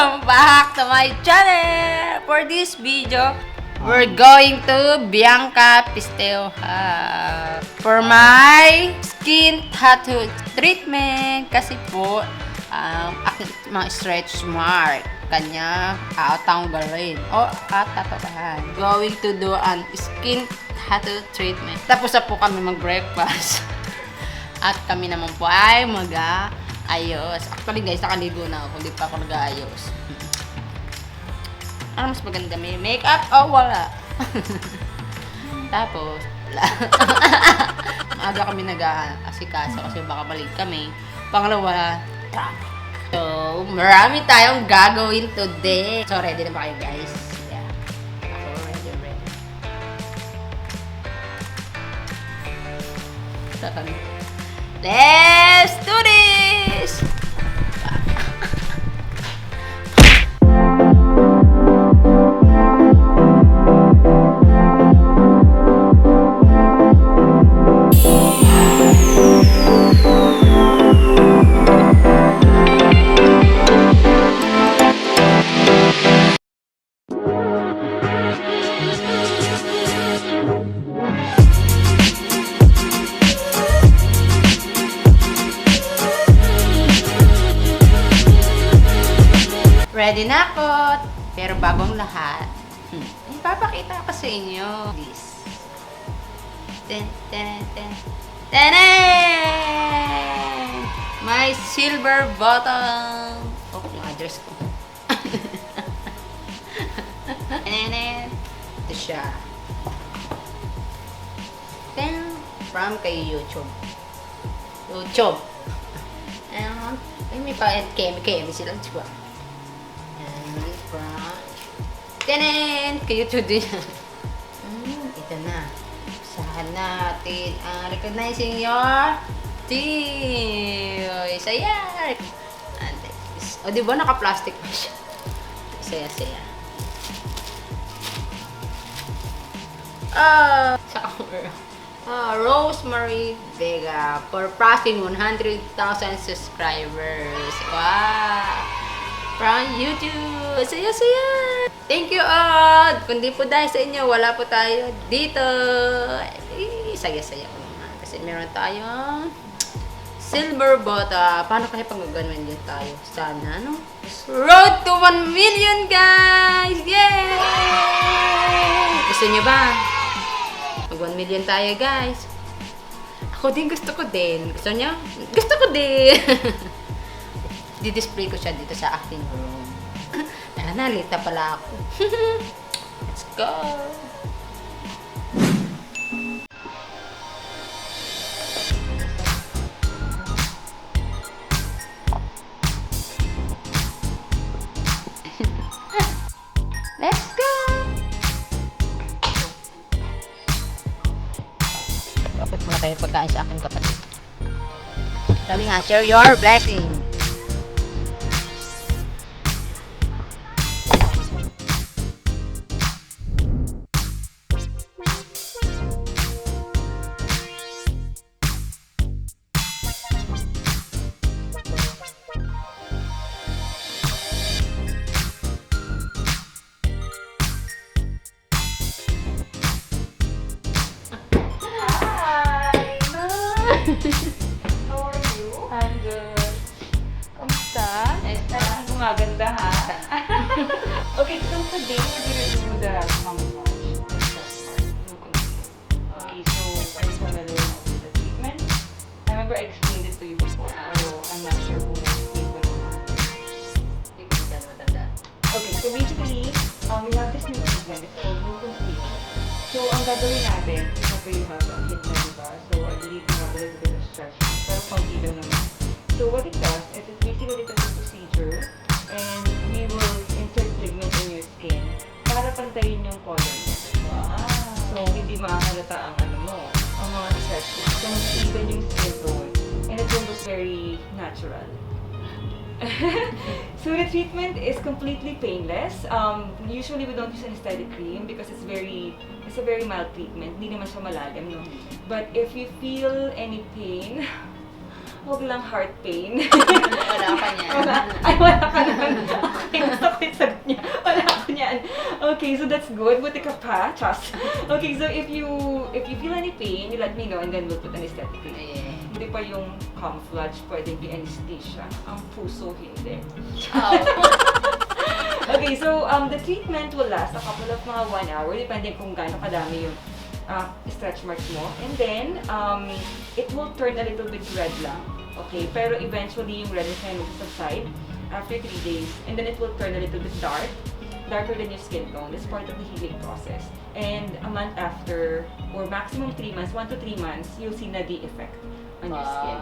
Welcome back to my channel! For this video, we're going to Bianca Festejo Hub for my skin tattoo treatment. Kasi po, aking mga stretch mark kanya tatanggalin o tatapahan. Going to do an skin tattoo treatment. Tapos na po kami mag-breakfast. At kami naman po ay mag-ayos. Actually guys, nakaligo na ako. Hindi pa ako nag-aayos. Ano mas maganda? May makeup o wala? Tapos, maaga kami nag-asikaso kasi baka maliit kami. Pangalawa, so, marami tayong gagawin today. So, ready na ba kayo guys? Yeah. Ako ready. Let's do this! Ready na ako, pero bagong lahat. Ipapakita ko sa inyo. This. My silver bottom. Oh, yung address ko. Ito siya. From kay YouTube. Ay, may pa-kemi silang chua. Tanan! Kayo to din. Ito na. Usahan natin ang recognizing your teeth. Saya! O, diba naka-plastic pa siya? Saya. Rosemary Vega for passing 100,000 subscribers. Wow! From YouTube. Saya. Thank you all. Kung di po dahil sa inyo, wala po tayo dito. Saya ko naman. Kasi meron tayong silver bottom. Paano kaya pag gagawin din tayo? Sana, no? Road to 1 million, guys! Yay! Gusto nyo ba? Mag 1 million tayo, guys. Ako din, gusto ko din. Gusto nyo? Gusto ko din! Di-display ko siya dito sa acting room. Tara na, late na pala ako. Let's go! Let's go! Kapit muna kayo pagkain sa aking kapatid. Sabi nga, share your blessing. How are you? I'm good. Kamusta? Gumaganda ha? Okay, so today we're gonna do the camouflage. Okay, so are you familiar with the treatment? I remember I explained it to you before, so I'm not sure who explained it. Okay, so basically, we have this new treatment. It's called New Complete. So, ang gagawin natin, kasi you have a hit na diba? So, I believe you have a little bit of stretch. Pero konti lang naman. So, what it does is it's basically a procedure and we will insert pigment in your skin para pantayin yung color niya. Wow! So, hindi makakalata ang ang mga stretch. So, mas even yung skin tone and it will look very natural. So the treatment is completely painless. Usually we don't use anesthetic cream because it's a very mild treatment. Hindi naman siya malalim, no? But if you feel any pain, huwag lang heart pain. Wala ka niya. Wala ka naman. Okay, so Okay, so that's good. Buti ka pa, Chas. Okay, so if you feel any pain, you let me know and then we'll put anesthetic cream. Yeah. Hindi pa yung camouflage pwedeng i-anesthesia. Ang puso hindi. Oh. Okay, so the treatment will last a couple of mga 1 hour, depending kung gaano kadami yung stretch marks mo. And then, it will turn a little bit red lang. Okay, pero eventually yung redness na will subside after 3 days. And then it will turn a little bit darker than your skin tone. That's part of the healing process. And a month after, or maximum 3 months, 1 to 3 months, you'll see na the effect on your skin.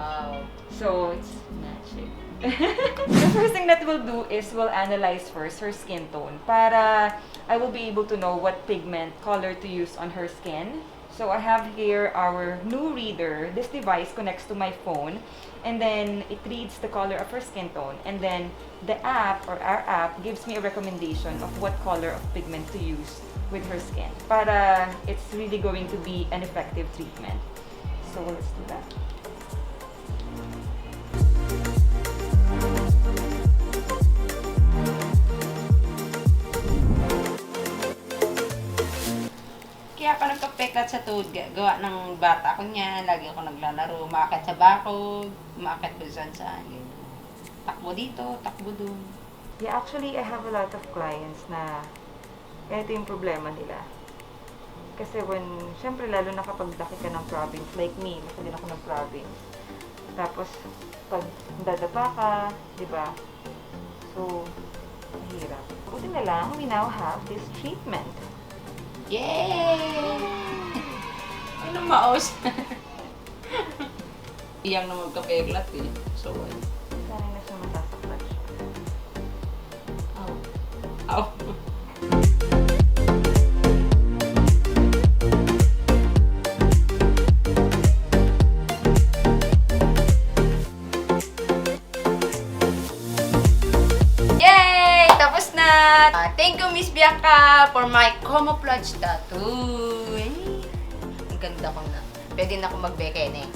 So, it's magic. The first thing that we'll do is we'll analyze first her skin tone para I will be able to know what pigment color to use on her skin. So I have here our new reader. This device connects to my phone and then it reads the color of her skin tone, and then the app or our app gives me a recommendation of what color of pigment to use with her skin para it's really going to be an effective treatment. So let's do that. Kaya ako nagka-peklat sa tuhod, gawa ng bata ko niyan. Lagi ako naglalaro, umaakit sa bakod, umaakit kung saan-saan. Takbo dito, takbo dun. Yeah, actually, I have a lot of clients na ito yung problema nila. Kasi syempre lalo na kapag laki ka ng province, like me, laki din ako ng province. Tapos, pag dadapa ka, di ba? So, mahirap. Buti na lang, we now have this treatment. Yay! Ano maos? Iyang na magka-peklat eh. So, Sanay na siya masasaktan siya. Ow. Ow. Yay! Tapos na! Thank you, Miss Bianca, for my camouflage tattoo. Ang ganda ko na. Pwede na ako magbekene.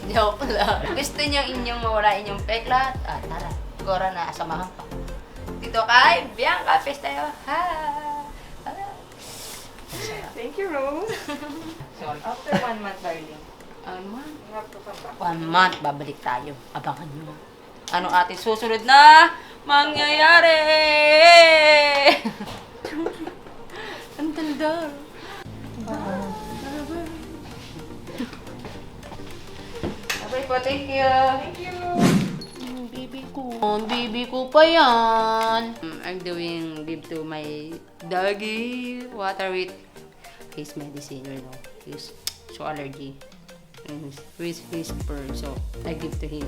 Joke lang. Gusto niyo inyong mawala inyong peklat? Tara. Gora na, samahan pa. Dito kay Bianca Festejo Hub. Thank you, Rose. Sorry. After 1 month, darling, 1 month? you have to come back. 1 month, babalik tayo. Abangan nyo. Ano ating susunod na mangyayari? Ang tanda. Okay po, thank you. Thank you. Ang bibi ko. Ang bibi ko pa yan. I'm doing give to my doggy water with his medicine, you know. His so allergy. And with his fur. So I give to him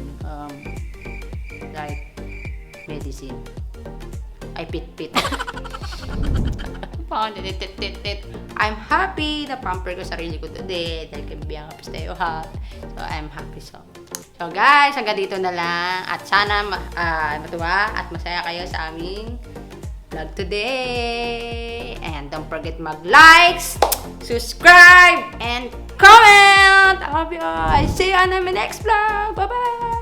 like medicine. I pit. I'm happy na pamper ko sarili ko today dahil kay Bianca Festejo Hub. So I'm happy so guys, hanggang dito na lang at sana matuwa at masaya kayo sa aming vlog today. And don't forget mag-likes, subscribe, and comment. I love you all. See you on my next vlog. Bye-bye.